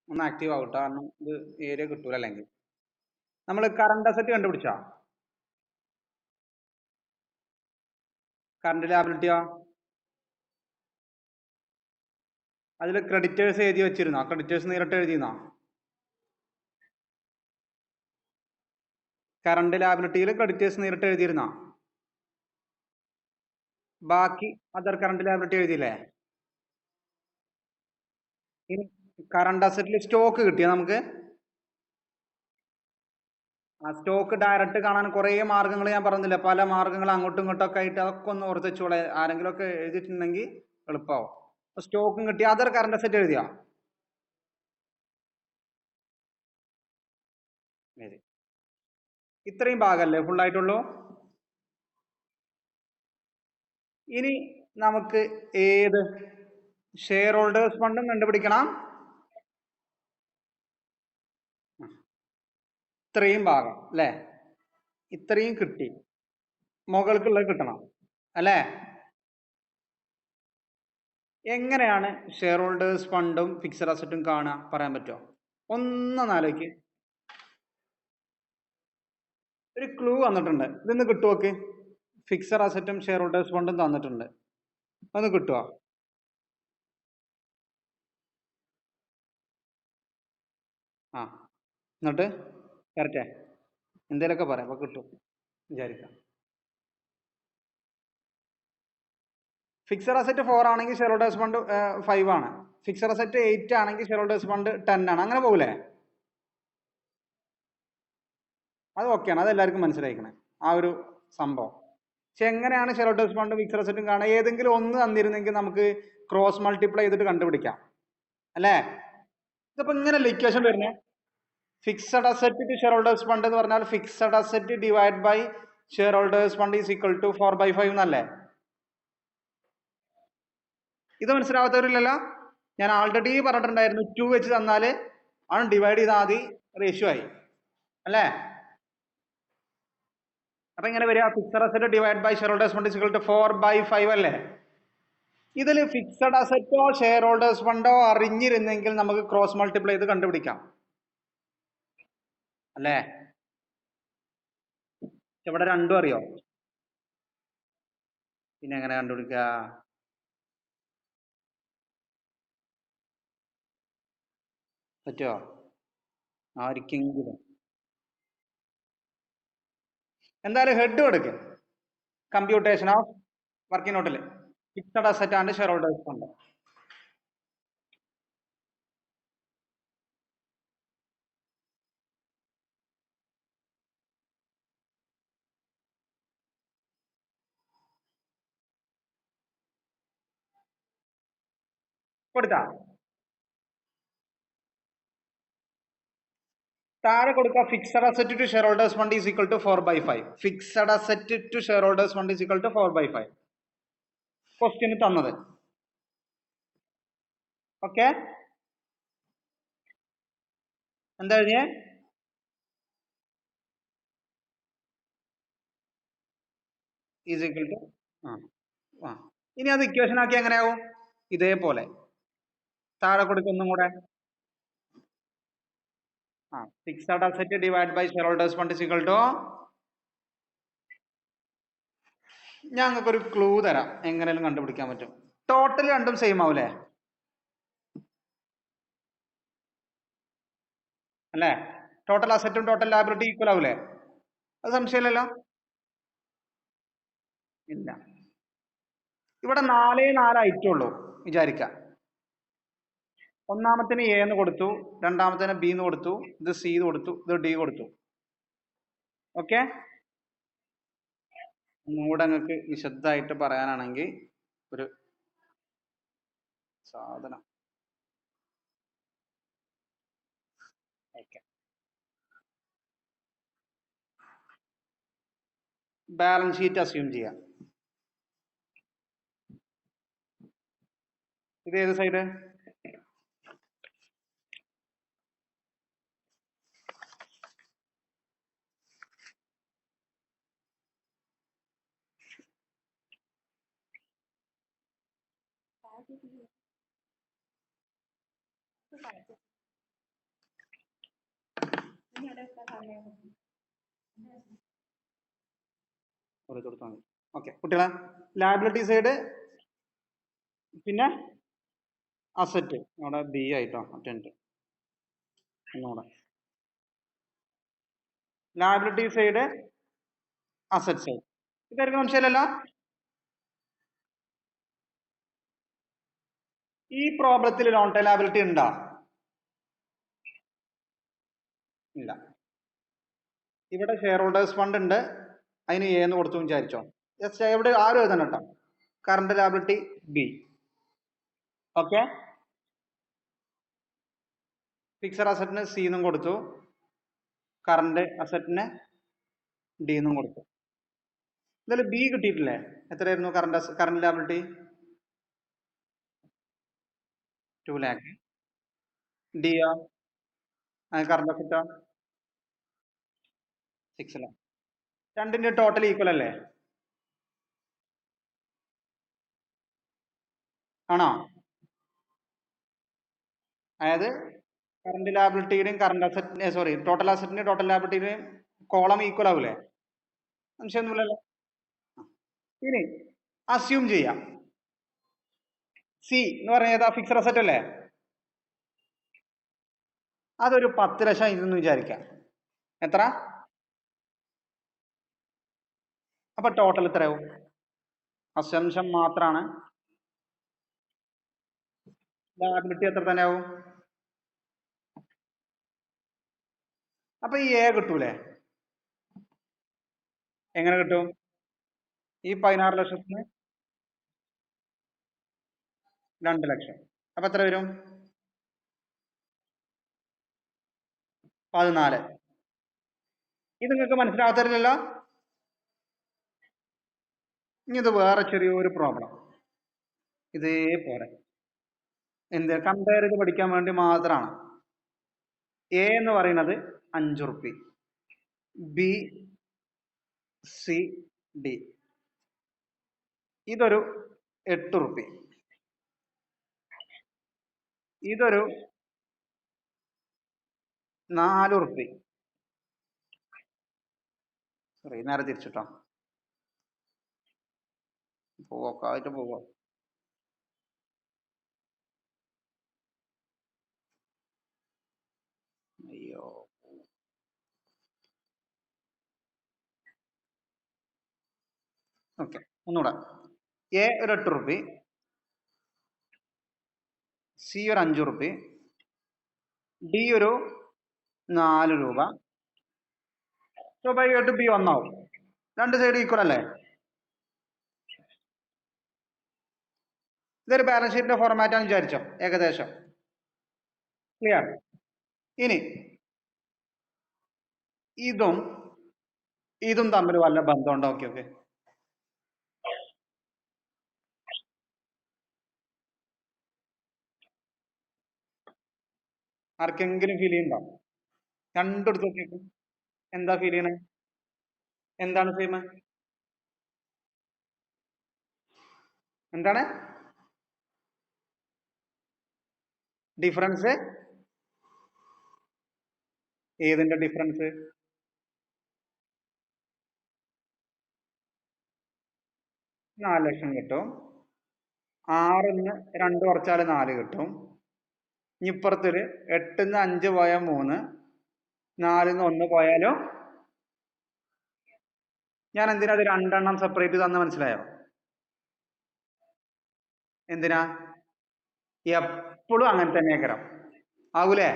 ഒന്ന് ആക്റ്റീവ് ആവട്ടെ, കാരണം ഇത് ഏരിയ കിട്ടൂല അല്ലെങ്കിൽ. നമ്മൾ കറണ്ട് അസറ്റ് കണ്ടുപിടിച്ചാ? കറണ്ട് ലാബിലിറ്റിയോ? അതിൽ ക്രെഡിറ്റേഴ്സ് എഴുതി വെച്ചിരുന്നോ? ക്രെഡിറ്റേഴ്സ് നേരിട്ട് എഴുതിയിരുന്നോ? കറണ്ട് ലാബിലിറ്റിയിൽ ക്രെഡിറ്റേഴ്സ് നേരിട്ട് എഴുതിയിരുന്നോ? ബാക്കി അതർ കറണ്ട് ലാബിലിറ്റി എഴുതിയില്ലേ? ഇനി കറണ്ട് അസറ്റിൽ സ്റ്റോക്ക് കിട്ടിയോ നമുക്ക്? ആ സ്റ്റോക്ക് ഡയറക്റ്റ് കാണാൻ കുറേ മാർഗങ്ങൾ ഞാൻ പറഞ്ഞില്ല, പല മാർഗങ്ങൾ അങ്ങോട്ടും ഇങ്ങോട്ടും ഒക്കെ ആയിട്ട്, അതൊക്കെ ഒന്ന് ഓർത്ത് വെച്ചോളെ. ആരെങ്കിലും ഒക്കെ എഴുതിയിട്ടുണ്ടെങ്കിൽ എളുപ്പമാവും. സ്റ്റോക്കും കിട്ടി. അതർ കറണ്ട് അസറ്റ് എഴുതിയാ? ഇത്രയും ഭാഗമല്ലേ ഫുൾ ആയിട്ടുള്ളൂ? ഇനി നമുക്ക് ഏത് ഷെയർ ഹോൾഡേഴ്സ് ഫണ്ടും കണ്ടുപിടിക്കണം. ഇത്രയും ഭാഗം അല്ലേ? ഇത്രയും കിട്ടി. മുകൾക്കുള്ളത് കിട്ടണം അല്ലേ? എങ്ങനെയാണ് ഷെയർ ഹോൾഡേഴ്സ് ഫണ്ടും ഫിക്സഡ് അസറ്റും കാണുക, പറയാൻ പറ്റുമോ? ഒന്നാലോചിക്ക്. ഒരു ക്ലൂ വന്നിട്ടുണ്ട്, ഇതൊന്ന് കിട്ടുമോക്ക്? ഫിക്സഡ് അസറ്റും ഷെയർ ഹോൾഡേഴ്സ് ഫണ്ടും തന്നിട്ടുണ്ട്, ഒന്ന് കിട്ടുമോ? ആ എന്നിട്ട് കറക്റ്റേ എന്തേലൊക്കെ പറയാം, അപ്പൊ കിട്ടും വിചാരിക്കാം. ഫിക്സഡ് അസറ്റ് 4 ആണെങ്കിൽ ഷെയർ ഹോൾഡേഴ്സ് ഫണ്ട് 5 ആണ്. ഫിക്സഡ് അസറ്റ് 8 ആണെങ്കിൽ ഷെയർ ഹോൾഡേഴ്സ് ഫണ്ട് 10 ആണ്. അങ്ങനെ പോകൂലേ? അത് ഓക്കെയാണ്, അത് എല്ലാവർക്കും മനസ്സിലായിക്കണേ ആ ഒരു സംഭവം. പക്ഷെ എങ്ങനെയാണ് ഷെയർ ഹോൾഡേഴ്സ് ഫണ്ട് ഫിക്സഡ് അസറ്റും കാണാം? ഏതെങ്കിലും ഒന്ന് തന്നിരുന്നെങ്കിൽ നമുക്ക് ക്രോസ് മൾട്ടിപ്ലൈ ചെയ്തിട്ട് കണ്ടുപിടിക്കാം അല്ലേ? ഇതിപ്പോ ഇങ്ങനല്ലേ ഇക്വേഷൻ വരുന്നത്? Fixed asset to share holders fund എന്ന് പറഞ്ഞാൽ fixed asset divide by share holders fund is equal to 4/5 എന്നല്ലേ? ഇത് മനസ്സിലാവാത്തവരില്ലല്ലോ. ഞാൻ ആൾറെഡി പറഞ്ഞിട്ടുണ്ടായിരുന്നു, 2 വെച്ച് തന്നാല് ആണ് ഡിവൈഡ് ചെയ്താൽ മതി, റേഷ്യോ ആയി അല്ലേ? അപ്പൊ ഇങ്ങനെ വരിക, fixed asset divide by share holders fund is equal to 4/5 അല്ലേ? ഇതിൽ ഫിക്സഡ് അസറ്റോ ഷെയർ ഹോൾഡേഴ്സ് ഫണ്ടോ അറിഞ്ഞിരുന്നെങ്കിൽ നമുക്ക് ക്രോസ് മൾട്ടിപ്ലൈ ചെയ്ത് കണ്ടുപിടിക്കാം അല്ലേ? ഇവിടെ രണ്ടും അറിയോ? പിന്നെ എങ്ങനെ കണ്ടുപിടിക്കുക? പറ്റുമോ ആർക്കെങ്കിലും? എന്തായാലും ഹെഡ് കൊടുക്കുക, കമ്പ്യൂട്ടേഷൻ ഓഫ് വർക്കിംഗ് നോട്ടിൽ fixed asset and share holders fund. കൊടുത്താ താഴെ കൊടുക്കുക, fixed asset to share holders fund is equal to 4/5. Fixed asset to share holders fund is equal to 4/5 ക്വസ്റ്റ്യന് തന്നത്. ഓക്കെ, എന്താ എഴുതിയേ? ഈസ് ഈക്വൽ ടു ആ. ഇനി അത് ഇക്വേഷൻ ആക്കി എങ്ങനെയാവും? ഇതേപോലെ താഴെ കൊടുക്കുക ഒന്നും കൂടെ. Fixed asset divide by share holders fund is equal to, ഞങ്ങൾക്ക് ഒരു ക്ലൂ തരാം എങ്ങനെയും കണ്ടുപിടിക്കാൻ പറ്റും. ടോട്ടൽ രണ്ടും സെയിം ആവൂലേ അല്ലേ? ടോട്ടൽ അസറ്റും ടോട്ടൽ ലാബിലിറ്റി ഈക്വൽ ആവൂലേ? അത് സംശയമില്ലല്ലോ. ഇല്ല, ഇവിടെ 4 ആയിട്ടുള്ളൂ വിചാരിക്കാം. ഒന്നാമത്തിന് എ എന്ന് കൊടുത്തു, രണ്ടാമത്തിന് ബി എന്ന് കൊടുത്തു, ഇത് സി എന്ന് കൊടുത്തു, ഇത് ഡി കൊടുത്തു. ഓക്കെ, ഒന്നുകൂടെ നിങ്ങൾക്ക് വിശദമായിട്ട് പറയാനാണെങ്കിൽ ഒരു സാധനം. ഓക്കെ, ബാലൻസ് ഷീറ്റ് അസ്യൂം ചെയ്യാം. ഇത് ഏത് സൈഡ്? ഓക്കെ കുട്ടികളെ, ലാബിലിറ്റി സൈഡ് പിന്നെ അസറ്റ് അവിടെ ബി ആയിട്ടോ അറ്റൻഡ് ഒന്നുകൂടെ. ലാബിലിറ്റി സൈഡ് അസറ്റ് സൈഡ് ഇതായിരിക്കും മനസ്സിലല്ലോ. ഈ പ്രോബ്ലത്തിൽ നോൺ ടൈം ലാബിലിറ്റി ഉണ്ടോ? ഇല്ല. ഇവിടെ ഷെയർ ഹോൾഡേഴ്സ് ഫണ്ട് ഉണ്ട്, അതിന് എ എന്ന് കൊടുത്തു വിചാരിച്ചോ. ജസ്റ്റ് എവിടെ ആരും എഴുതണം കേട്ടോ. Current liability B. Okay, fixed അസറ്റിന് സി എന്നും കൊടുത്തു, കറണ്ട് അസറ്റിന് ഡി എന്നും കൊടുത്തു. ഇതിൽ ബി കിട്ടിയിട്ടില്ലേ? എത്രയായിരുന്നു കറണ്ട് ലാബിലിറ്റി? 2 lakh. ഡിയോ കറണ്ട് അസറ്റോ 6 lakh. രണ്ടിന്റെ ടോട്ടൽ ഈക്വൽ അല്ലേ? ആണോ? അതായത് കറണ്ട് ലാബിലിറ്റിയുടെയും കറണ്ട് അസറ്റിന്റെ സോറി ടോട്ടൽ അസറ്റിന്റെയും ടോട്ടൽ ലാബിലിറ്റിയുടെയും കോളം ഈക്വൽ ആവൂലേ? സംശയമൊന്നുമില്ലല്ലോ. ഇനി അസ്യൂം ചെയ്യാം സി എന്ന് പറഞ്ഞ ഏതാ? ഫിക്സഡ് അസറ്റ് അല്ലേ? അതൊരു 10 ലക്ഷം ഇതെന്ന് വിചാരിക്കാം. എത്ര? അപ്പൊ ടോട്ടൽ എത്രയാവും? അസംഷൻ മാത്രമാണ്. ലാബിലിറ്റി എത്ര തന്നെ ആവും? അപ്പൊ ഈ എ കിട്ടൂലേ? എങ്ങനെ കിട്ടും? ഈ 16 ലക്ഷത്തിന് 2 ലക്ഷം. അപ്പൊ എത്ര വരും? 14. ഇത് നിങ്ങൾക്ക് മനസ്സിലാകത്തില്ലല്ലോ. ഇനി ഇത് വേറെ ചെറിയൊരു പ്രോബ്ലം ഇതേപോലെ എന്ത് കമ്പയർ ചെയ്ത് പഠിക്കാൻ വേണ്ടി മാത്രമാണ്. എ എന്ന് പറയുന്നത് 5 റുപ്പി, ബി സി ഡി ഇതൊരു 8 റുപ്പി, ഇതൊരു 4 റുപ്പി. സോറി, നേരെ തിരിച്ചിട്ടോ, പോവായിട്ട് പോവാ. അയ്യോ, ഓക്കെ ഒന്നുകൂടെ. എ ഒരു 8 റുപ്പി, സി ഒരു 5 റുപ്പി, ഡി ഒരു 4 രൂപ. സ്വാഭാവികമായിട്ട് ബി ഒന്നാവും. രണ്ട് സൈഡ് ഈക്വൽ അല്ലേ? ഇതൊരു ബാലൻസ് ഷീറ്റിന്റെ ഫോർമാറ്റ് ആണെന്ന് വിചാരിച്ചോ, ഏകദേശം ക്ലിയർ. ഇനി ഇതും ഇതും തമ്മിൽ വല്ല ബന്ധമുണ്ടോ? ഓക്കെ ഓക്കെ, ആർക്കെങ്കിലും ഫീൽ ചെയ്യുന്നുണ്ടോ? രണ്ടെടുത്ത് നോക്കിയേക്കും. എന്താ ഫീൽ ചെയ്യണേ? എന്താണ് സെയിം? എന്താണ് ഡിഫറൻസ്? ഏതിന്റെ ഡിഫറൻസ്? 4 ലക്ഷം കിട്ടും. 6ന്ന് 2 കുറച്ചാൽ 4 കിട്ടും. ഇപ്പുറത്തൊരു 8ന്ന് 5 പോയാൽ 3, 4ന്ന് 1 പോയാലോ. ഞാൻ എന്തിനാ അത് രണ്ടെണ്ണം സെപ്പറേറ്റ് തന്ന് മനസ്സിലായോ? എന്തിനാ? എപ്പോഴും അങ്ങനെ തന്നെ ആകൂലേ?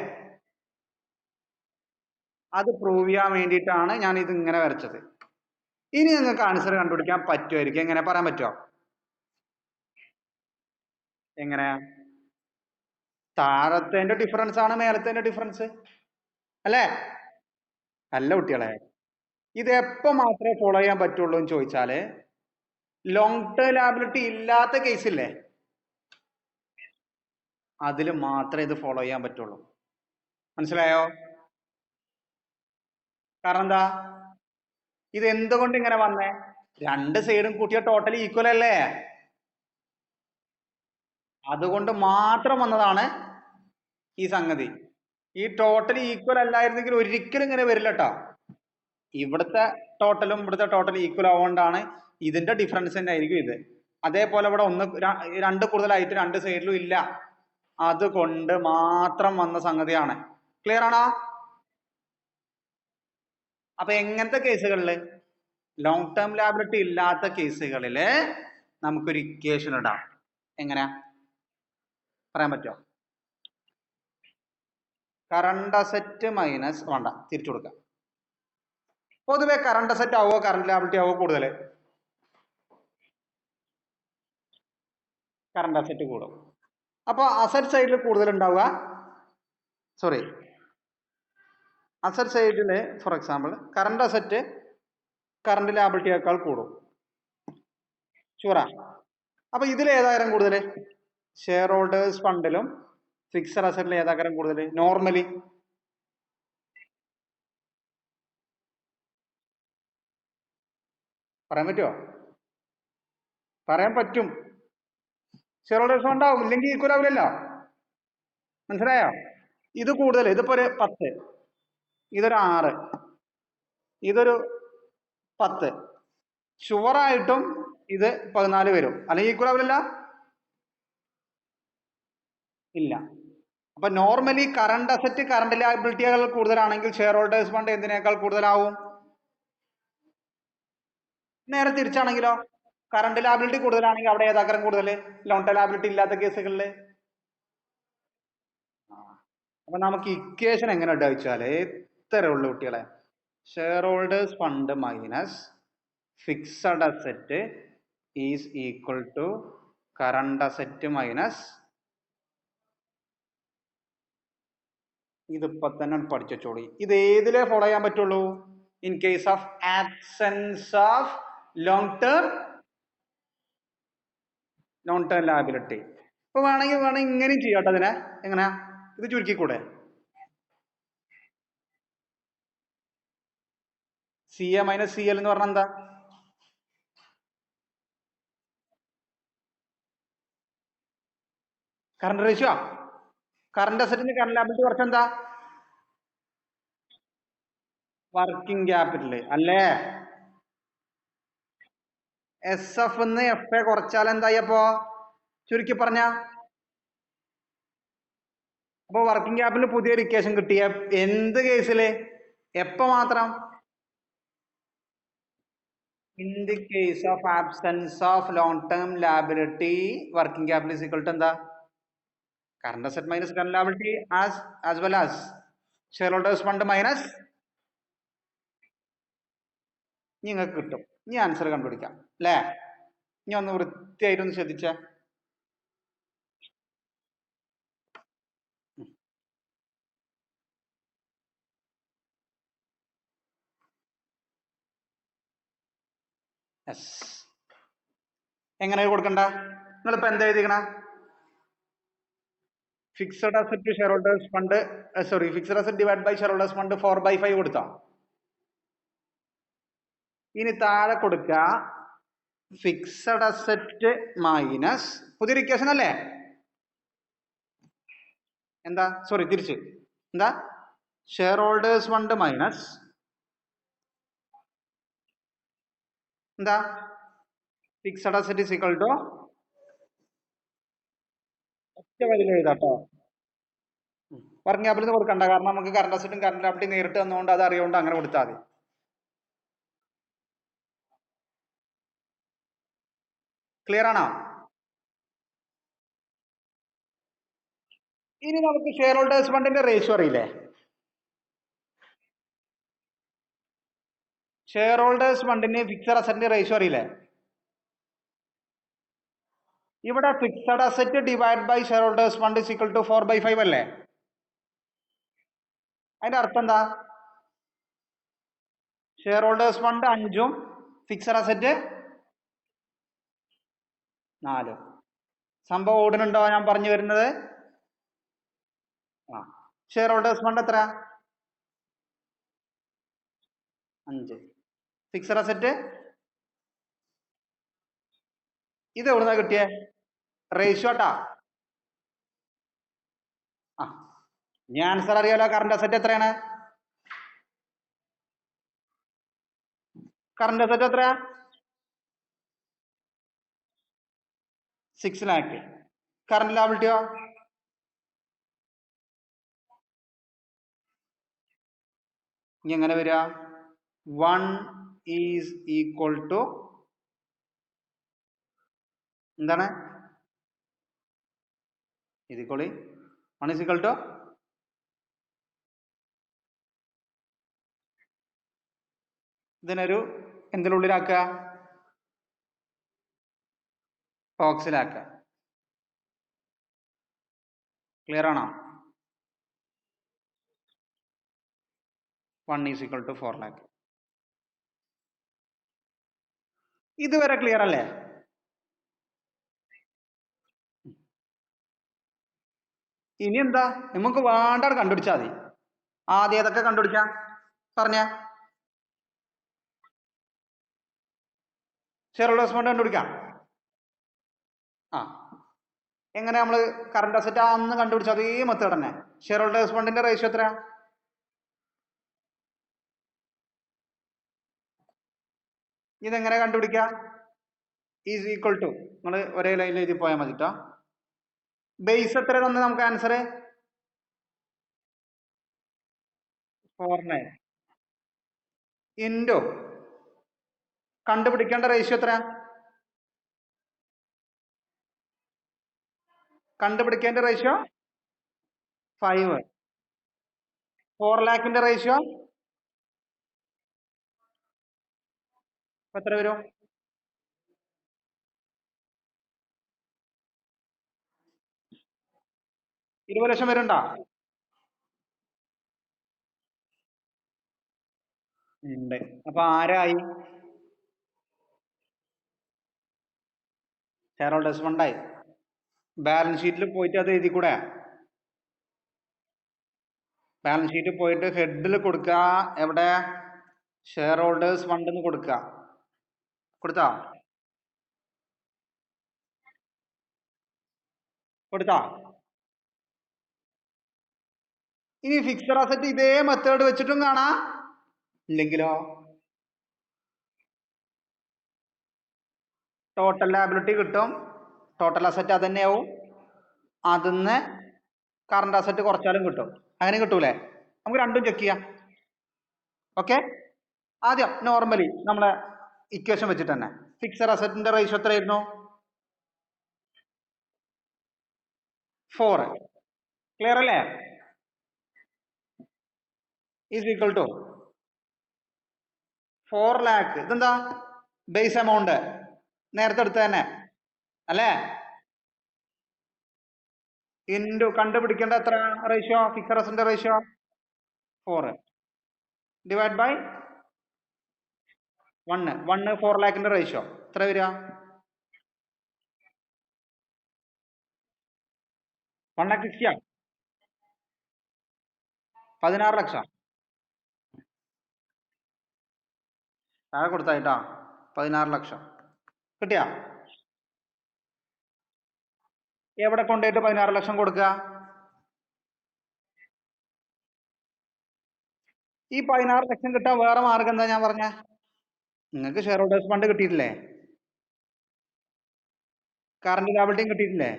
അത് പ്രൂവ് ചെയ്യാൻ വേണ്ടിയിട്ടാണ് ഞാൻ ഇത് ഇങ്ങനെ വരച്ചത്. ഇനി നിങ്ങൾക്ക് ആൻസർ കണ്ടുപിടിക്കാൻ പറ്റുമായിരിക്കും. എങ്ങനെ പറയാൻ പറ്റുമോ? എങ്ങനെ? താഴത്തെ ഡിഫറൻസ് ആണ് മേലത്തെ ഡിഫറൻസ് അല്ലേ? അല്ല കുട്ടികളെ, ഇത് എപ്പോ മാത്രമേ ഫോളോ ചെയ്യാൻ പറ്റുള്ളൂ എന്ന് ചോദിച്ചാല് ലോങ് ടേം ലാബിലിറ്റി ഇല്ലാത്ത കേസില്ലേ, അതിൽ മാത്രമേ ഇത് ഫോളോ ചെയ്യാൻ പറ്റുള്ളൂ. മനസ്സിലായോ? കാരണം എന്താ? ഇത് എന്തുകൊണ്ട് ഇങ്ങനെ വന്നേ? രണ്ട് സൈഡും കൂട്ടിയ ടോട്ടൽ ഈക്വൽ അല്ലേ? അതുകൊണ്ട് മാത്രം വന്നതാണ് ഈ സംഗതി. ഈ ടോട്ടൽ ഈക്വൽ അല്ലായിരുന്നെങ്കിൽ ഒരിക്കലും ഇങ്ങനെ വരില്ല കേട്ടോ. ഇവിടുത്തെ ടോട്ടലും ഇവിടുത്തെ ടോട്ടൽ ഈക്വൽ ആവുകൊണ്ടാണ് ഇതിന്റെ ഡിഫറൻസ് തന്നെ ആയിരിക്കും ഇത്. അതേപോലെ ഇവിടെ ഒന്ന് രണ്ട് കൂടുതലായിട്ട് രണ്ട് സൈഡിലും ഇല്ല, അതുകൊണ്ട് മാത്രം വന്ന സംഗതിയാണ്. ക്ലിയർ ആണോ? അപ്പൊ എങ്ങനത്തെ കേസുകളില്, ലോങ് ടേം ലാബിലിറ്റി ഇല്ലാത്ത കേസുകളില് നമുക്കൊരു ഇക്വേഷൻ ഇടാം. എങ്ങനെയാ പറയാൻ പറ്റുമോ? കറണ്ട് അസറ്റ് മൈനസ്, വേണ്ട തിരിച്ചു കൊടുക്കാം. പൊതുവെ കറണ്ട് അസറ്റ് ആവോ കറണ്ട് ലാബിലിറ്റി ആവോ കൂടുതൽ? കറണ്ട് അസറ്റ് കൂടും. അപ്പൊ അസറ്റ് സൈഡിൽ കൂടുതൽ ഉണ്ടാവുക, സോറി അസറ്റ് സൈഡില് for example current asset current ലാബിലിറ്റിയേക്കാൾ കൂടും. ഷുവറാ? അപ്പൊ ഇതിൽ ഏതാകാരം കൂടുതൽ? ഷെയർ ഹോൾഡേഴ്സ് ഫണ്ടിലും ഫിക്സഡ് അസറ്റിലും ഏതാകാരം കൂടുതൽ നോർമലി? പറയാൻ പറ്റുമോ? പറയാൻ പറ്റും. ഷെയർ ഹോൾഡേഴ്സ് ഫണ്ട് ആവും, ഇല്ലെങ്കിൽ ഈക്വൽ ആവില്ലല്ലോ. മനസ്സിലായോ? ഇത് കൂടുതൽ, ഇതിപ്പോ ഒരു 10, ഇതൊരു 6, ഇതൊരു 10, ഷുവറായിട്ടും ഇത് 14 വരും, അല്ലെങ്കിൽ ഈക്വൽ ആവില്ല. ഇല്ല. അപ്പൊ നോർമലി കറണ്ട് അസറ്റ് കറണ്ട് ലാബിലിറ്റികൾ കൂടുതലാണെങ്കിൽ ഷെയർ ഹോൾഡേഴ്സ് ഫണ്ട് എന്തിനേക്കാൾ കൂടുതലാവും? നേരെ തിരിച്ചാണെങ്കിലോ, കറണ്ട് ലാബിലിറ്റി കൂടുതലാണെങ്കിൽ അവിടെ ഏതാക്കരം കൂടുതൽ? ലോൺ ടേം ലാബിലിറ്റി ഇല്ലാത്ത കേസുകളിൽ. അപ്പൊ നമുക്ക് ഇക്വേഷൻ എങ്ങനെ ഇടാ വെച്ചാല് ഇത്രേ ഉള്ളൂ കുട്ടികളെ. Share holders fund minus fixed asset is equal to current asset minus, ഇതിപ്പോ തന്നെ പഠിച്ചോളി. ഇത് ഏതിലേ ഫോളോ ചെയ്യാൻ പറ്റുള്ളൂ? In case of absence of long term liability. ഇപ്പൊ വേണമെങ്കിൽ ഇങ്ങനെയും ചെയ്യാട്ടോ അതിനെ. എങ്ങനെയാ ഇത് ചുരുക്കിക്കൂടെ? C A minus C L എന്ന് പറഞ്ഞാൽ എന്താ? Current ratio. കറണ്ട് അസറ്റിന് കറണ്ട് ലാബിലിറ്റി കുറച്ചെന്താ? വർക്കിംഗ് ക്യാപിറ്റൽ അല്ലേ? എസ് എഫ് എന്ന് എഫ് എ കുറച്ചാൽ എന്തായി? അപ്പോ ചുരുക്കി പറഞ്ഞ അപ്പൊ വർക്കിംഗ് ക്യാപിറ്റൽ പുതിയൊരു ഇക്വേഷൻ കിട്ടിയ എന്ത് കേസില്, എപ്പോ മാത്രം? In the case of absence of long term liability working capital is equal to എന്താ? Current asset minus current liability as well as share holders fund minus. നിങ്ങൾക്ക് കിട്ടും. ഇനി ആൻസർ കണ്ടുപിടിക്കാം അല്ലേ? ഇനി ഒന്ന് വൃത്തിയായിട്ടൊന്ന് ശ്രദ്ധിച്ച. എങ്ങനെ കൊടുക്കണ്ട? നിങ്ങളിപ്പോ എന്താ എഴുതിക്കണ? Fixed asset share holders fund, sorry fixed asset divide by share holders fund 4/5 കൊടുത്താ. ഇനി താഴെ കൊടുക്ക ഫിക്സഡ് അസറ്റ് മൈനസ് പുതിയൊരു ഇക്വേഷൻ അല്ലേ? എന്താ? സോറി തിരിച്ച് എന്താ? ഷെയർ ഹോൾഡേഴ്സ് ഫണ്ട് മൈനസ് എന്താ? Fixed asset is equal to, ഒറ്റ വരിയിൽ എഴുതാട്ടോ. വർക്കിംഗ് ക്യാപിറ്റൽ കൊടുക്കണ്ട, കാരണം നമുക്ക് കറണ്ട് അസറ്റും കറണ്ട് ലാബിലിറ്റി നേരിട്ട് തന്നുകൊണ്ട് അത് അറിയുകൊണ്ട് അങ്ങനെ കൊടുത്താൽ മതി. ക്ലിയർ ആണോ? ഇനി നമുക്ക് ഷെയർ ഹോൾഡേഴ്സ് ഫണ്ടിന്റെ റേഷ്യോ അറിയില്ലേ? ഷെയർ ഹോൾഡേഴ്സ് ഫണ്ടിന് ഫിക്സഡ് അസറ്റിന്റെ റേഷ്യോ അറിയില്ലേ? ഇവിടെ fixed asset divide by share holders fund is equal to 4/5 അല്ലേ? അതിന്റെ അർത്ഥം എന്താ? ഷെയർ ഹോൾഡേഴ്സ് ഫണ്ട് 5ഉം ഫിക്സഡ് അസറ്റ് 4. സംഭവം ഓടുന്നുണ്ടോ ഞാൻ പറഞ്ഞു വരുന്നത്? ആ, ഷെയർ ഹോൾഡേഴ്സ് ഫണ്ട് എത്ര? 5. ഫിക്സഡ് അസറ്റ് ഇത് എവിടുന്നാ കിട്ടിയേ? റേഷ്യോ ട്ടാ. ആ, ഞാൻ ആൻസർ അറിയാലോ. കറണ്ട് അസറ്റ് എത്രയാണ്? കറണ്ട് അസറ്റ് എത്രയാ? 6 lakh. കറണ്ട് ലാബിലിറ്റിയോ? ഇനി എങ്ങനെ വരിക? 1 ഈസ് ഈക്വൽ ടു എന്താണ്? ഇതിക്കോളി 1 ഈസ് ഈക്വൽ ടു ഇതിനൊരു എന്തിനുള്ളിലാക്കുക? ബോക്സിലാക്കുക. ക്ലിയർ ആണോ? 1 ഈസ് ഈക്വൽ ടു 4 lakh. ഇതുവരെ ക്ലിയർ അല്ലേ? ഇനി എന്താ? നമുക്ക് വേണ്ട കണ്ടുപിടിച്ചാൽ മതി. ആദ്യം ഏതൊക്കെ കണ്ടുപിടിക്കാം പറഞ്ഞ? ഷെയർ ഹോൾഡേഴ്സ് ഫണ്ട് കണ്ടുപിടിക്കാം. ആ, എങ്ങനെ നമ്മൾ കറണ്ട് അസറ്റ് അന്ന് കണ്ടുപിടിച്ച അതേ മെത്തേഡ് തന്നെ. ഷെയർ ഹോൾഡേഴ്സ് ഫണ്ടിന്റെ റേഷ്യോ എത്ര? ഇതെങ്ങനെ കണ്ടുപിടിക്കാം? ഈസ് ഈക്വൽ ടു നിങ്ങൾ ഒരേ ലൈനിൽ എഴുതി പോയാൽ മതി കേട്ടോ. ബേസ് എത്ര തന്നെ നമുക്ക് ആൻസർ? 49 ഇൻറ്റു കണ്ടുപിടിക്കേണ്ട റേഷ്യോ എത്ര? കണ്ടുപിടിക്കേണ്ട റേഷ്യോ 5. 4 ലാഖിന്റെ റേഷ്യോ എത്ര വരും? 20 ലക്ഷം വരുന്നുണ്ടോ? ഉണ്ട്. അപ്പൊ ആരായി? Share holders ഫണ്ടായി. ബാലൻസ് ഷീറ്റിൽ പോയിട്ട് അത് എഴുതി കൂടെ? ബാലൻസ് ഷീറ്റിൽ പോയിട്ട് ഹെഡിൽ കൊടുക്കുക. എവിടെ? ഷെയർ ഹോൾഡേഴ്സ് ഫണ്ട് എന്ന് കൊടുക്കുക. കൊടുത്താ? കൊടുത്താ? ഇനി ഫിക്സഡ് അസറ്റ് ഇതേ മെത്തേഡ് വെച്ചിട്ടും കാണാം. ഇല്ലെങ്കിലോ ടോട്ടൽ ലാബിലിറ്റി കിട്ടും. ടോട്ടൽ അസറ്റ് അത് തന്നെയാവും. അതിന്ന് കറണ്ട് അസറ്റ് കുറച്ചാലും കിട്ടും. അങ്ങനെ കിട്ടൂലേ? നമുക്ക് രണ്ടും ചെക്ക് ചെയ്യാം. ഓക്കെ, ആദ്യം നോർമലി നമ്മളെ ഇക്വേഷൻ വെച്ചിട്ട് തന്നെ ഫിക്സഡ് അസറ്റിന്റെ റേഷ്യോ എത്രയായിരുന്നു? 4. ക്ലിയർ അല്ലേ? Is equal to 4 lakh. ഇതെന്താ? ബേസ് എമൗണ്ട് നേരത്തെ എടുത്ത തന്നെ അല്ലേ? ഇൻറ്റു കണ്ടുപിടിക്കേണ്ട എത്ര റേഷ്യോ? ഫിക്സഡ് അസറ്റിന്റെ റേഷ്യോ 4 ഡിവൈഡ് ബൈ 1. 4 ലാക്കിന്റെ റേഷ്യോ എത്ര വരിക? 1,60,000. 16 ലക്ഷം താഴെ കൊടുത്തായിട്ടാ. 16 ലക്ഷം കിട്ടിയാ? എവിടെ കൊണ്ടുപോയിട്ട് 16 ലക്ഷം കൊടുക്കുക? ഈ 16 ലക്ഷം കിട്ടാൻ വേറെ മാർഗം എന്താ? ഞാൻ പറഞ്ഞ നിങ്ങൾക്ക് ഷെയർ ഹോൾഡേഴ്സ് ഫണ്ട് കിട്ടിയിട്ടില്ലേ? കറണ്ട് ലാബിലിറ്റിയും കിട്ടിയിട്ടില്ലേ?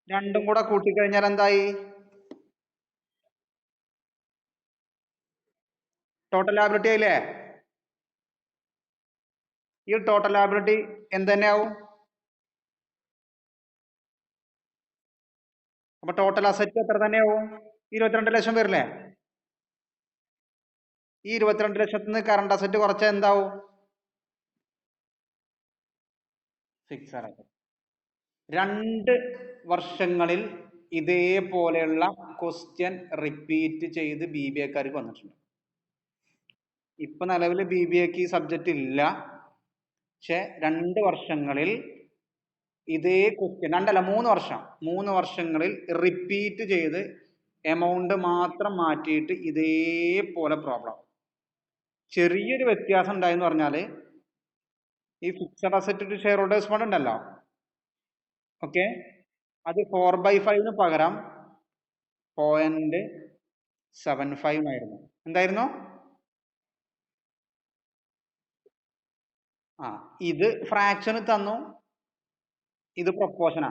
രണ്ടും കൂടെ കൂട്ടിക്കഴിഞ്ഞാൽ എന്തായി? ടോട്ടൽ ലാബിലിറ്റി ആയില്ലേ? ഈ ടോട്ടൽ ലാബിലിറ്റി എന്ത് തന്നെയാവും? അപ്പൊ ടോട്ടൽ അസറ്റ് എത്ര തന്നെയാവും? 22 ലക്ഷം വരില്ലേ? ഈ 22 ലക്ഷത്തിന് കറണ്ട് അസറ്റ് കുറച്ച എന്താവും? Fixed asset. 2 വർഷങ്ങളിൽ ഇതേപോലെയുള്ള ക്വസ്റ്റ്യൻ റിപ്പീറ്റ് ചെയ്ത് BBA-ക്കാർക്ക് വന്നിട്ടുണ്ട്. ഇപ്പൊ നിലവിൽ BBA-ക്ക് ഈ സബ്ജക്റ്റ് ഇല്ല. പക്ഷെ 2 വർഷങ്ങളിൽ ഇതേ ക്വസ്റ്റ്യൻ, 2 അല്ല 3 വർഷം, 3 വർഷങ്ങളിൽ റിപ്പീറ്റ് ചെയ്ത് എമൗണ്ട് മാത്രം മാറ്റിയിട്ട് ഇതേപോലെ പ്രോബ്ലം. ചെറിയൊരു വ്യത്യാസം ഉണ്ടായെന്ന് പറഞ്ഞാല് ഈ fixed asset to share holders fund ഉണ്ടല്ലോ, ഓക്കെ, അത് 4/5 പകരം 0.75 ആയിരുന്നു. എന്തായിരുന്നു? ആ, ഇത് ഫ്രാക്ഷന് തന്നു, ഇത് പ്രൊപ്പോർഷനാ.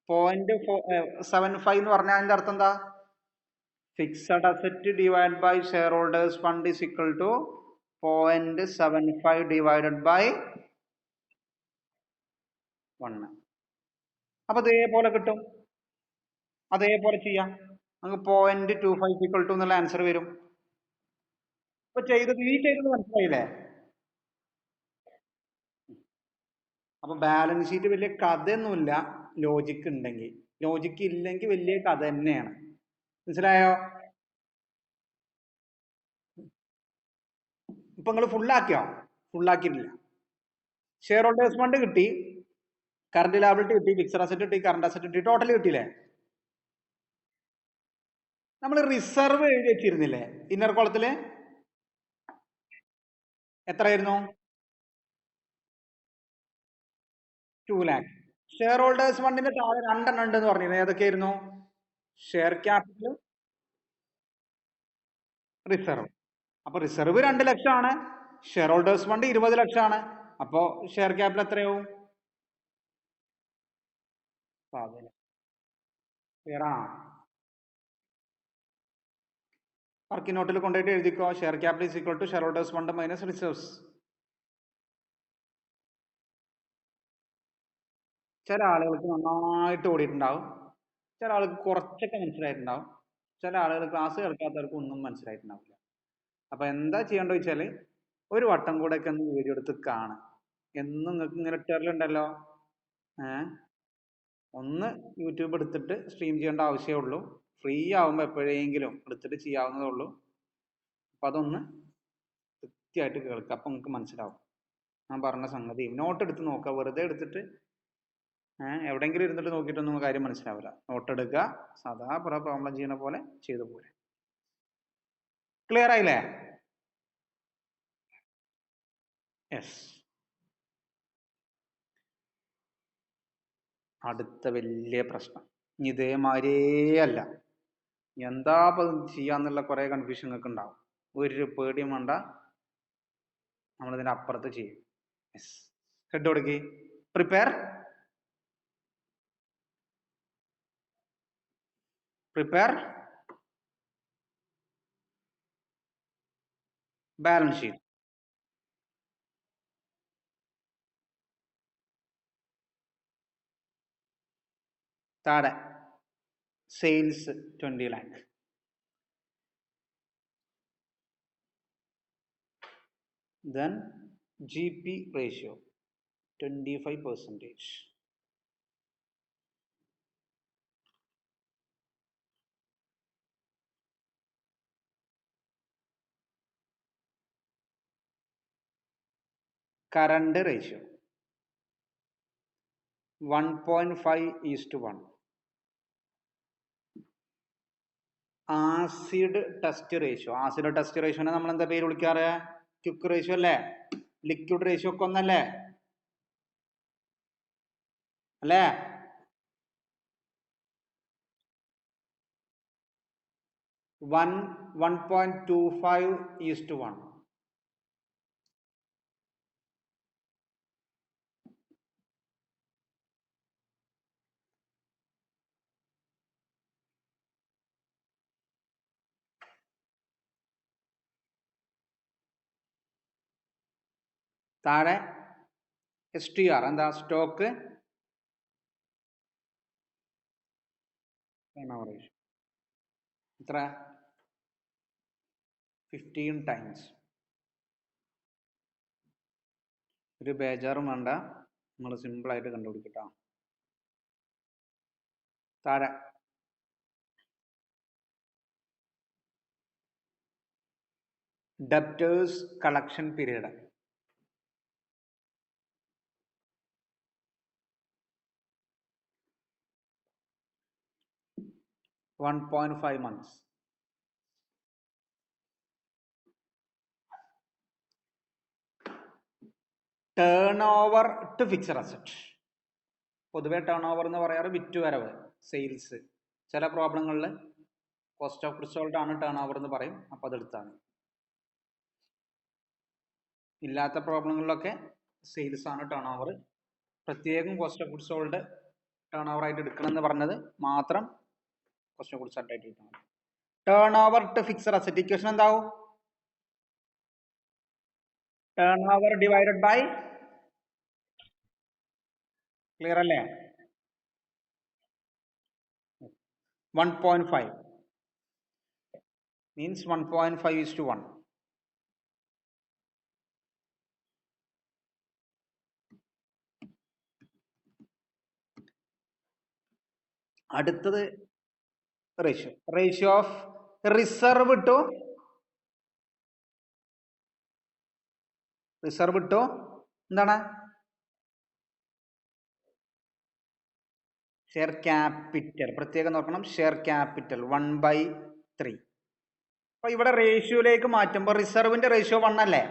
0.75 എന്ന് പറഞ്ഞാൽ അതിന്റെ അർത്ഥം എന്താ? Fixed asset divide by share holders fund is equal to 0.75 divided by 1. അപ്പൊ അതേപോലെ കിട്ടും, അതേപോലെ ചെയ്യാം. നമുക്ക് 0.25 ഇക്വൽ ടു എന്നുള്ള ആൻസർ വരും. അപ്പൊ ചെയ്തത് മനസ്സിലായില്ലേ? അപ്പൊ ബാലൻസ് ഷീറ്റ് വലിയ കഥയൊന്നുമില്ല, ലോജിക്ക് ഉണ്ടെങ്കിൽ. ലോജിക്ക് ഇല്ലെങ്കിൽ വലിയ കഥ തന്നെയാണ്. മനസ്സിലായോ? ഇപ്പൊ നിങ്ങൾ ഫുള്ളാക്കിയോ? ഫുള്ളാക്കിയിട്ടില്ല. ഷെയർ ഹോൾഡേഴ്സ് ഫണ്ട് കിട്ടി, കറണ്ട് ലാബിലിറ്റി കിട്ടി, ഫിക്സഡ് അസറ്റ് കിട്ടി, കറണ്ട് അസറ്റ് കിട്ടി, ടോട്ടൽ കിട്ടിയില്ലേ? നമ്മൾ റിസർവ് എഴുതി വെച്ചിരുന്നില്ലേ ഇന്നർ കോളത്തില്? എത്രയായിരുന്നു? 2 lakh. ഷെയർ ഹോൾഡേഴ്സ് ഫണ്ടിന്റെ താഴെ 2 എണ്ണം ഉണ്ടെന്ന് പറഞ്ഞിരുന്നു. ഏതൊക്കെയായിരുന്നു? Share capital, reserve. അപ്പൊ റിസർവ് 2 ലക്ഷമാണ്, ഷെയർ ഹോൾഡേഴ്സ് ഫണ്ട് 20 ലക്ഷമാണ്. അപ്പോ ഷെയർ ക്യാപിറ്റൽ എത്രയാവും? വർക്കിംഗ് നോട്ടിൽ കൊണ്ടുപോയിട്ട് എഴുതിക്കോ, share capital is equal to share holders fund minus reserves. ചില ആളുകൾക്ക് നന്നായിട്ട് ഓടിയിട്ടുണ്ടാവും, ചില ആൾക്ക് കുറച്ചൊക്കെ മനസ്സിലായിട്ടുണ്ടാവും, ചില ആളുകൾ ക്ലാസ് കേൾക്കാത്തവർക്ക് ഒന്നും മനസ്സിലായിട്ടുണ്ടാവില്ല. അപ്പൊ എന്താ ചെയ്യേണ്ടത് വെച്ചാല് ഒരു വട്ടം കൂടെ ഒക്കെ ഒന്ന് വീഡിയോ എടുത്ത് കാണും. എന്നും നിങ്ങൾക്ക് ഇങ്ങനെ ഇട്ടറിലുണ്ടല്ലോ, ഒന്ന് യൂട്യൂബ് എടുത്തിട്ട് സ്ട്രീം ചെയ്യേണ്ട ആവശ്യമേ ഉള്ളൂ. ഫ്രീ ആവുമ്പോൾ എപ്പോഴെങ്കിലും എടുത്തിട്ട് ചെയ്യാവുന്നതേ ഉള്ളൂ. അപ്പൊ അതൊന്ന് കൃത്യമായിട്ട് കേൾക്കുക, അപ്പൊ നിങ്ങൾക്ക് മനസ്സിലാവും ഞാൻ പറഞ്ഞ സംഗതി. നോട്ട് എടുത്ത് നോക്കുക, വെറുതെ എടുത്തിട്ട് എവിടെയെങ്കിലും ഇരുന്നിട്ട് നോക്കിയിട്ടൊന്നും കാര്യം മനസ്സിലാവില്ല. നോട്ട് എടുക്കുക, സാധാ പ്രോബ്ലം ചെയ്യുന്ന പോലെ ചെയ്തു പോരെ. ക്ലിയർ ആയില്ലേ? യെസ്. അടുത്ത വലിയ പ്രശ്നം ഇതേമാതിരിയേ അല്ല. എന്താ ചെയ്യാന്നുള്ള കുറെ കൺഫ്യൂഷൻ ഒക്കെ ഉണ്ടാവും. ഒരു പേടിയും വേണ്ട, നമ്മളിതിന്റെ അപ്പുറത്ത് ചെയ്യും. യെസ്, ഹെഡ് കൊടുക്കി. Prepare balance sheet. താഴെ sales 20 lakh, then GP ratio 25%. current ratio 1.5:1. Acid test ratio, acid test റേഷ്യോനെ നമ്മൾ എന്താ പേര് വിളിക്കാറ്? ക്വിക്ക് റേഷ്യോ അല്ലേ? ലിക്വിഡ് റേഷ്യോ ഒക്കെ ഒന്നല്ലേ? അല്ലേ? 1.25:1. താഴെ STR എന്താ? Stock ratio. എത്ര? 15 times. ഒരു ബേജാറും വേണ്ട, നമ്മൾ സിമ്പിൾ ആയിട്ട് കണ്ടുപിടിക്കട്ടോ. താഴെ debtors collection period 1.5 months. Turnover to fixed asset പൊതുവെ ടേൺ ഓവർ എന്ന് പറയാറ് വിറ്റുവരവ്, സെയിൽസ്. ചില പ്രോബ്ലങ്ങളിൽ കോസ്റ്റ് ഓഫ് ഗുഡ്സ് സോൾഡ് ആണ് ടേൺ ഓവർ എന്ന് പറയും. അപ്പോൾ അതെടുത്താണ്. ഇല്ലാത്ത പ്രോബ്ലങ്ങളിലൊക്കെ സെയിൽസ് ആണ് ടേൺ ഓവർ. പ്രത്യേകം cost of goods sold turnover ആയിട്ട് എടുക്കണം എന്ന് പറഞ്ഞത് മാത്രം കോസ്റ്റ് ഓഫ് ഗുഡ്സ് സോൾഡ് ആയിട്ട് എടുക്കണം. Turnover to fixed asset equation എന്താവും? Turnover divided by, clear അല്ലേ? 1.5 means 1.5:1. അടുത്തത് റേഷ്യോ ഓഫ് റിസർവ് ടു എന്താണ്? Share capital. പ്രത്യേകം നോക്കണം, ഷെയർ ക്യാപിറ്റൽ 1/3. അപ്പൊ ഇവിടെ റേഷ്യോയിലേക്ക് മാറ്റുമ്പോൾ റിസർവിന്റെ റേഷ്യോ 1 അല്ലേ?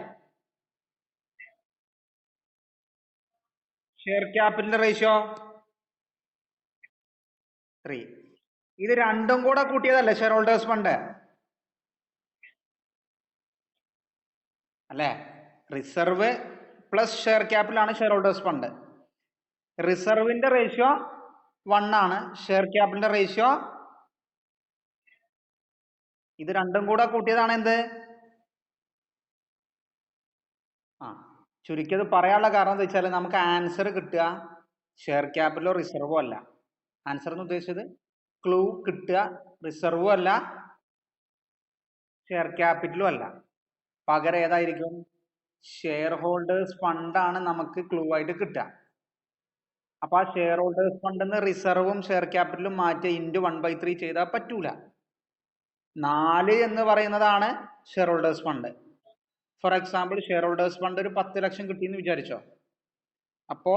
Share capital ratio 3. ഇത് രണ്ടും കൂടെ കൂട്ടിയതല്ലേ ഷെയർ ഹോൾഡേഴ്സ് ഫണ്ട് അല്ലേ? റിസർവ് പ്ലസ് ഷെയർ ക്യാപിറ്റൽ ആണ് ഷെയർ ഹോൾഡേഴ്സ് ഫണ്ട്. റിസർവിന്റെ റേഷ്യോ 1 ആണ്, ഷെയർ ക്യാപിറ്റലിന്റെ റേഷ്യോ, ഇത് രണ്ടും കൂടെ കൂട്ടിയതാണ് എന്ത്? ചുരുക്കിയത് പറയാനുള്ള കാരണം എന്താ വെച്ചാൽ നമുക്ക് ആൻസർ കിട്ടുക ഷെയർ ക്യാപിറ്റലോ റിസർവോ അല്ല. ആൻസർ എന്ന് ഉദ്ദേശിച്ചത് ക്ലൂ കിട്ടുക റിസർവും അല്ല ഷെയർ ക്യാപിറ്റലും അല്ല. പകരം ഏതായിരിക്കും? ഷെയർ ഹോൾഡേഴ്സ് ഫണ്ടാണ് നമുക്ക് ക്ലൂ ആയിട്ട് കിട്ടുക. അപ്പൊ ആ ഷെയർ ഹോൾഡേഴ്സ് ഫണ്ടിന്ന് റിസർവും ഷെയർ ക്യാപിറ്റലും മാറ്റി ഇൻറ്റു 1/3 ചെയ്താൽ പറ്റൂല. 4 എന്ന് പറയുന്നതാണ് share holders fund. For example share holders fund ഒരു 10 ലക്ഷം കിട്ടിയെന്ന് വിചാരിച്ചോ. അപ്പോ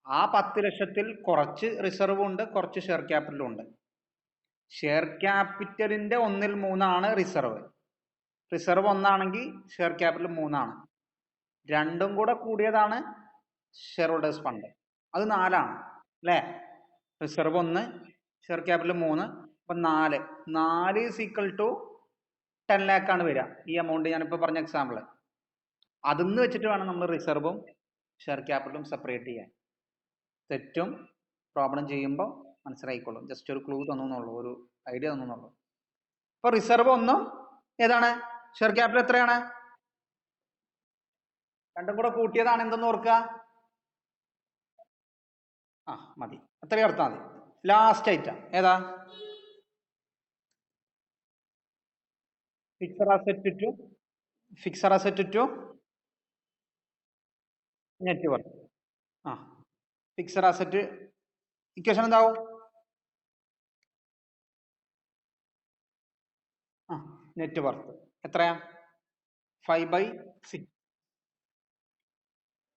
ആ 10 ലക്ഷത്തിൽ കുറച്ച് റിസർവും ഉണ്ട്, കുറച്ച് ഷെയർ ക്യാപിറ്റലും ഉണ്ട്. Share ക്യാപിറ്റലിന്റെ 1/3 reserve. റിസർവ് 1 ആണെങ്കിൽ ഷെയർ ക്യാപിറ്റൽ 3 ആണ്. രണ്ടും കൂടെ കൂടിയതാണ് ഷെയർ ഹോൾഡേഴ്സ് ഫണ്ട്. അത് 4 ആണ് അല്ലേ? റിസർവ് 1, ഷെയർ ക്യാപിറ്റൽ 3, അപ്പൊ 4 ഈസ് ഈക്വൽ ടു 10 lakh ആണ് വരിക. ഈ എമൗണ്ട് ഞാനിപ്പോൾ പറഞ്ഞ എക്സാമ്പിൾ അതെന്ന് വെച്ചിട്ട് വേണം നമ്മൾ റിസർവും ഷെയർ ക്യാപിറ്റലും സെപ്പറേറ്റ് ചെയ്യാൻ. തെറ്റും പ്രോബ്ലം ചെയ്യുമ്പോൾ മനസ്സിലായിക്കോളും. ജസ്റ്റ് ഒരു ക്ലൂ തന്നുള്ളൂ, ഒരു ഐഡിയ തന്നുള്ളൂ. അപ്പൊ റിസർവ് 1 ഏതാണ്? ഷെയർ ക്യാപിറ്റൽ എത്രയാണ്? രണ്ടും കൂടെ കൂട്ടിയതാണ് എന്തെന്ന് ഓർക്കുക. മതി, അത്രയും ഓർത്താൽ മതി. ലാസ്റ്റ് ഐറ്റം ഏതാ? Fixed asset to net worth. Fixed asset equation എന്താവും? നെറ്റ് വർത്ത് എത്രയാ? 5/6.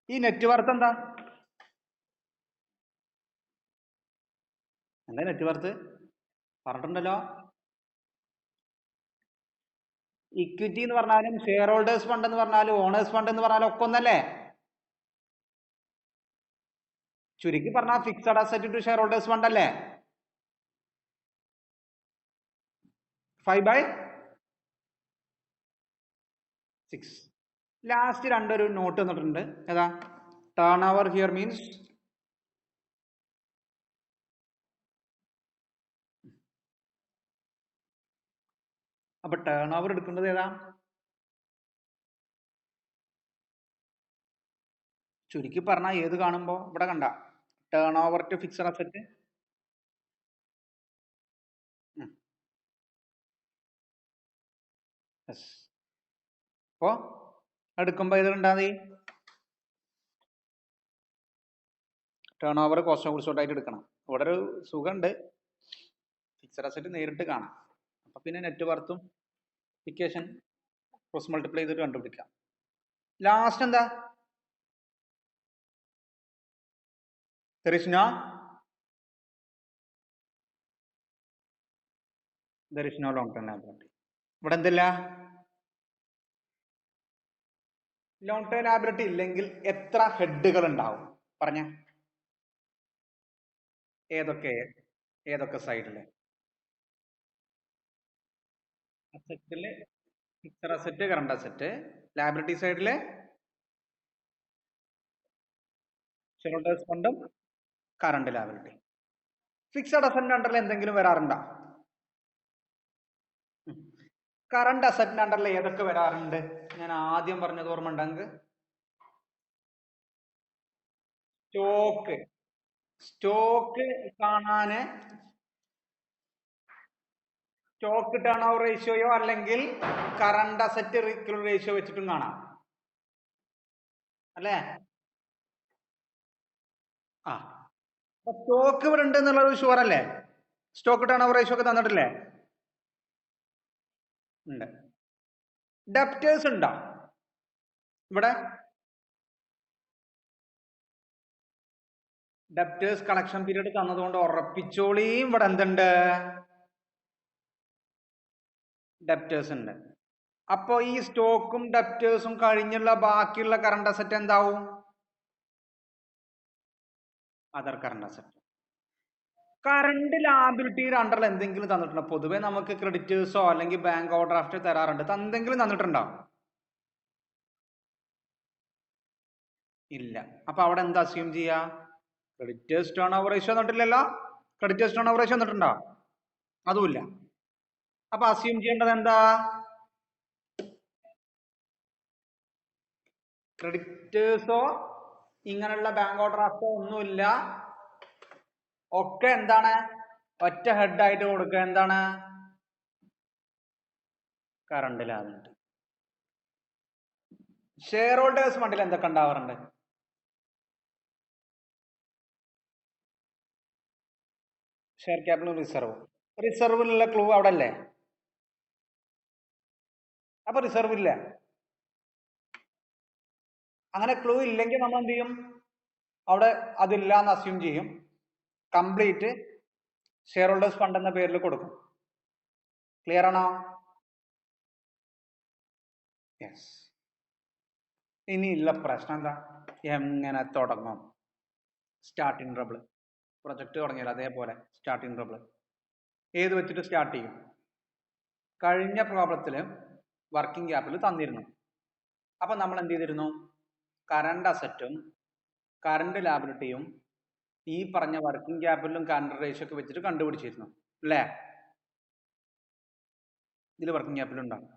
ഈ നെറ്റ് വർത്ത് എന്താ? നെറ്റ് വർത്ത് പറഞ്ഞിട്ടുണ്ടല്ലോ. ഇക്വിറ്റി എന്ന് പറഞ്ഞാലും ഷെയർ ഹോൾഡേഴ്സ് ഫണ്ട് എന്ന് പറഞ്ഞാലും ഓണേഴ്സ് ഫണ്ട് എന്ന് പറഞ്ഞാലും ഒക്കെ ഒന്നല്ലേ? ചുരുക്കി പറഞ്ഞാൽ fixed asset to share holders fund അല്ലേ? 5/6. ലാസ്റ്റ് രണ്ടൊരു നോട്ട് തന്നിട്ടുണ്ട്. ഏതാ? ടേൺ ഓവർ ഹിയർ മീൻസ് അപ്പൊ ടേൺ ഓവർ എടുക്കേണ്ടത് ഏതാ? ചുരുക്കി പറഞ്ഞാൽ ഏത് കാണുമ്പോ ഇവിടെ കണ്ട turnover to fixed asset. അപ്പോ എടുക്കുമ്പോ ഇത് കണ്ടാ മതി. Turnover cost of goods sold ആയിട്ട് എടുക്കണം. ഇവിടെ ഒരു സുഖമുണ്ട്, ഫിക്സഡ് അസറ്റ് നേരിട്ട് കാണാം. അപ്പൊ പിന്നെ നെറ്റ് വർത്തും ഇക്വേഷൻ ക്രോസ് മൾട്ടിപ്ലൈ ചെയ്തിട്ട് കണ്ടുപിടിക്കാം. ലാസ്റ്റ് എന്താ? there is no long term liability. ഇവിടെ എന്തില്ല? ലോങ് ടേം ലാബിലിറ്റി ഇല്ലെങ്കിൽ എത്ര ഹെഡുകൾ ഉണ്ടാവും പറഞ്ഞ? ഏതൊക്കെ ഏതൊക്കെ സൈഡില്? അസറ്റില് fixed asset, current asset. Liability സൈഡില് ഷെയർ ഹോൾഡേഴ്സ് ഫണ്ടും കറണ്ട് ലാബിലിറ്റി. ഫിക്സഡ് അസറ്റിന്റെ അണ്ടറിൽ എന്തെങ്കിലും വരാറുണ്ടോ? കറണ്ട് അസറ്റിന്റെ അണ്ടറിൽ ഏതൊക്കെ വരാറുണ്ട്? ഞാൻ ആദ്യം പറഞ്ഞത് ഓർമ്മ ഉണ്ടെങ്കിൽ സ്റ്റോക്ക് സ്റ്റോക്ക് കാണാന് സ്റ്റോക്ക് ടേൺ ഓവർ റേഷ്യോയോ അല്ലെങ്കിൽ കറണ്ട് അസറ്റ് റിക്കവറി റേഷ്യോ വെച്ചിട്ടും കാണാം അല്ലേ? ആ, അപ്പൊ സ്റ്റോക്ക് ഇവിടെ ഉണ്ട് എന്നുള്ളത് ഷുവർ അല്ലേ? സ്റ്റോക്ക് ടേൺ ഓവർ റേഷ്യോ ഒക്കെ തന്നിട്ടില്ലേ? ഉണ്ട്. ഡെപ്റ്റേഴ്സ് ഉണ്ടോ ഇവിടെ? ഡെപ്റ്റേഴ്സ് കളക്ഷൻ പീരീഡ് തന്നതുകൊണ്ട് ഉറപ്പിച്ചോളിയും ഇവിടെ എന്തുണ്ട്? ഡെപ്റ്റേഴ്സ് ഉണ്ട്. അപ്പൊ ഈ സ്റ്റോക്കും ഡെപ്റ്റേഴ്സും കഴിഞ്ഞുള്ള ബാക്കിയുള്ള കറണ്ട് അസറ്റ് എന്താവും? Other current asset. കറണ്ട് ലാബിലിറ്റിയുടെ അണ്ടറിൽ എന്തെങ്കിലും തന്നിട്ടുണ്ടോ? പൊതുവെ നമുക്ക് ക്രെഡിറ്റേഴ്സോ അല്ലെങ്കിൽ ബാങ്ക് ഓവർ ഡ്രാഫ്റ്റ് തരാറുണ്ട്. എന്തെങ്കിലും തന്നിട്ടുണ്ടോ? ഇല്ല. അപ്പൊ അവിടെ എന്താ അസ്യൂം ചെയ്യാ? ക്രെഡിറ്റേഴ്സ് ടേൺ ഓവർ റേഷ്യോ തന്നിട്ടില്ലല്ലോ. ക്രെഡിറ്റേഴ്സ് ടേൺ ഓവർ റേഷ്യോ തന്നിട്ടുണ്ടോ? അതുമില്ല. അപ്പൊ അസ്യൂം ചെയ്യേണ്ടത് എന്താ? ക്രെഡിറ്റേഴ്സോ ഇങ്ങനെയുള്ള ബാങ്ക് ഓവർ ഡ്രാഫ്റ്റോ ഒന്നുമില്ല. ഒക്കെ എന്താണ്? ഒറ്റ ഹെഡ് ആയിട്ട് കൊടുക്കുക. എന്താണ്? Current liability. ഷെയർ ഹോൾഡേഴ്സ് ഫണ്ടിൽ എന്തൊക്കെ ഉണ്ടാവാറുണ്ട്? Share capital reserve. റിസർവിലുള്ള ക്ലൂ അവിടെ അല്ലേ? അപ്പൊ റിസർവ് ഇല്ല. അങ്ങനെ ക്ലൂ ഇല്ലെങ്കിൽ നമ്മൾ എന്ത് ചെയ്യും? അവിടെ അതില്ല എന്ന് അസ്യൂം ചെയ്യും. കംപ്ലീറ്റ് ഷെയർ ഹോൾഡേഴ്സ് ഫണ്ട് എന്ന പേരിൽ കൊടുക്കും. ക്ലിയർ ആണോ? യെസ്. ഇനിയുള്ള പ്രശ്നം എന്താ? എങ്ങനെ തുടങ്ങും? Starting trouble. പ്രൊജക്ട് തുടങ്ങിയാൽ അതേപോലെ സ്റ്റാർട്ടിങ് ട്രബിൾ. ഏത് വെച്ചിട്ട് സ്റ്റാർട്ട് ചെയ്യും? കഴിഞ്ഞ പ്രോബ്ലത്തില് വർക്കിംഗ് ക്യാപിറ്റൽ തന്നിരുന്നു. അപ്പൊ നമ്മൾ എന്ത് ചെയ്തിരുന്നു? കറണ്ട് അസറ്റും കറണ്ട് ലാബിലിറ്റിയും ഈ പറഞ്ഞ വർക്കിംഗ് ക്യാപിറ്റലും കറണ്ട് റേഷ്യോ ഒക്കെ വെച്ചിട്ട് കണ്ടുപിടിച്ചിരുന്നു അല്ലേ? ഇതിൽ വർക്കിംഗ് ക്യാപിറ്റൽ ഉണ്ടാവും.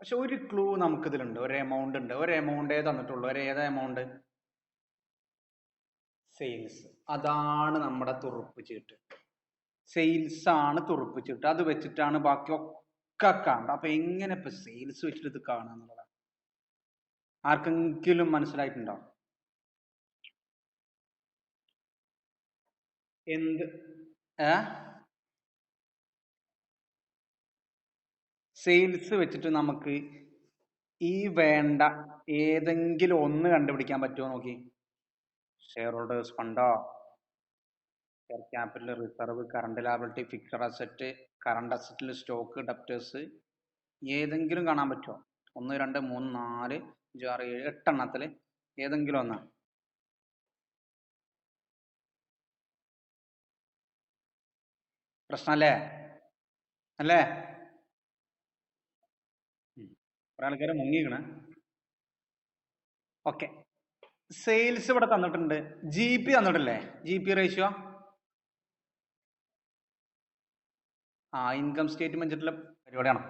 പക്ഷെ ഒരു ക്ലൂ നമുക്ക് ഇതിലുണ്ട്. ഒരു എമൗണ്ട് ഉണ്ട്. ഒരു എമൗണ്ടേ തന്നിട്ടുള്ളൂ. ഏതാ എമൗണ്ട്? സെയിൽസ്. അതാണ് നമ്മുടെ തുറുപ്പ് ചീട്ട്. സെയിൽസ് ആണ് തുറുപ്പ് ചീട്ട്. അത് വെച്ചിട്ടാണ് ബാക്കി ഒക്കെ കാണുന്നത്. അപ്പൊ എങ്ങനെ ഇപ്പൊ സെയിൽസ് വെച്ചിട്ട് ഇത് കാണുക എന്നുള്ളതാണ്. ആർക്കെങ്കിലും മനസ്സിലായിട്ടുണ്ടോ? എന്ത്? സെയിൽസ് വെച്ചിട്ട് നമുക്ക് ഈ വേണ്ട ഏതെങ്കിലും ഒന്ന് കണ്ടുപിടിക്കാൻ പറ്റുമോ നോക്കി? ഷെയർ ഹോൾഡേഴ്സ് ഫണ്ടോ, share capital, reserve, current liability, fixed asset, current അസറ്റിൽ സ്റ്റോക്ക്, ഡെപ്റ്റേഴ്സ്, ഏതെങ്കിലും കാണാൻ പറ്റുമോ? 1 2 3 4 5 6 7 8 എണ്ണത്തില് ഏതെങ്കിലും ഒന്ന്. പ്രശ്നല്ലേ? അല്ലേ? കുറെ ആൾക്കാർ മുങ്ങിക്കണ. ഓക്കെ, സെയിൽസ് ഇവിടെ തന്നിട്ടുണ്ട്. ജി പി തന്നിട്ടില്ലേ? G P ratio. Income statement പരിപാടിയാണ്.